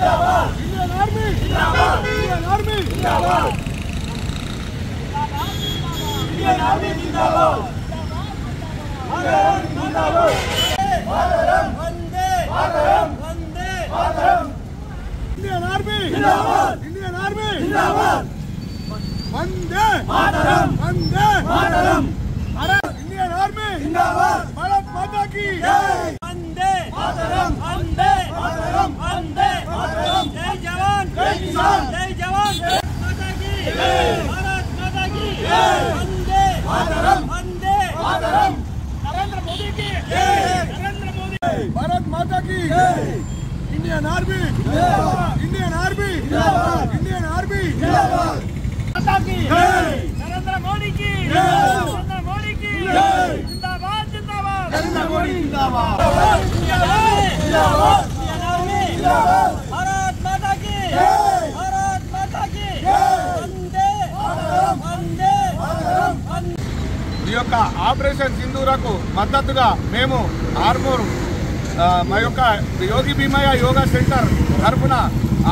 Indian army జిందాబాద్ Indian army జిందాబాద్ Indian army జిందాబాద్ జిందాబాద్ మాతరం Vande Mataram Vande Mataram Indian army జిందాబాద్ Indian army జిందాబాద్ Vande Mataram Vande Mataram Indian army जिंदाबाद भारत माता की जय वंदे मातरम वंदे मातरम वंदे मातरम जय जवान जय किसान जय जवान माता की जय भारत माता की जय वंदे मातरम वंदे मातरम नरेंद्र मोदी की जय नरेंद्र मोदी भारत माता की जय इंडियन आर्मी जिंदाबाद इंडियन आर्मी जिंदाबाद इंडियन आर्मी जिंदाबाद माता की जय नरेंद्र मोदी की जय जिंदाबाद जिंदाबाद नरेंद्र मोदी जिंदाबाद जिंदाबाद जिंदाबाद भारत माता की जय भारत माता की जय वंदे मातरम वंदे मातरम ఈ యొక్క ఆపరేషన్ సింధూరకు మద్దతుగా మేము ఆర్మూర్ మా యొక్క యోగి భీమయ్య యోగా సెంటర్ తరఫున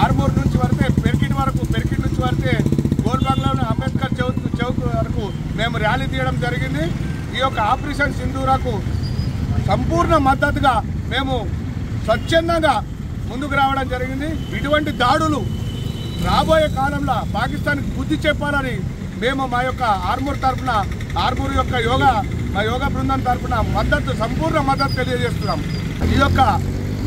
ఆర్మూర్ నుంచి వస్తే పెరికిట్ వరకు పెరికిట్ నుంచి వస్తే గోల్బాగ్లోని అంబేద్కర్ చౌక్ వరకు మేము ర్యాలీ తీయడం జరిగింది। ఈ యొక్క ఆపరేషన్ సింధూరకు సంపూర్ణ మద్దతుగా మేము స్వచ్ఛందంగా ముందుకు రావడం జరిగింది। ఇటువంటి దాడులు రాబోయే కాలంలో పాకిస్తాన్కి బుద్ధి చెప్పాలని మేము మా యొక్క ఆర్మూర్ తరఫున ఆర్మూర్ యొక్క మా యోగా బృందం తరఫున మద్దతు సంపూర్ణ మద్దతు తెలియజేస్తున్నాం। ఈ యొక్క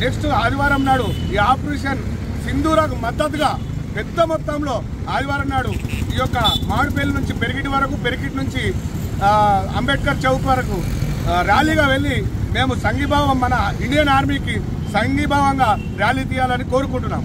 నెక్స్ట్ ఆదివారం నాడు ఈ ఆపరేషన్ సింధూరకు మద్దతుగా పెద్ద మొత్తంలో ఆదివారం నాడు ఈ యొక్క మామిడిపల్లి నుంచి పెరికిట్ వరకు పెరికిట్ నుంచి అంబేద్కర్ చౌక్ వరకు ర్యాలీగా వెళ్ళి మేము సంఘీభావం మన ఇండియన్ ఆర్మీకి సంఘీభావంగా ర్యాలీ తీయాలని కోరుకుంటున్నాం।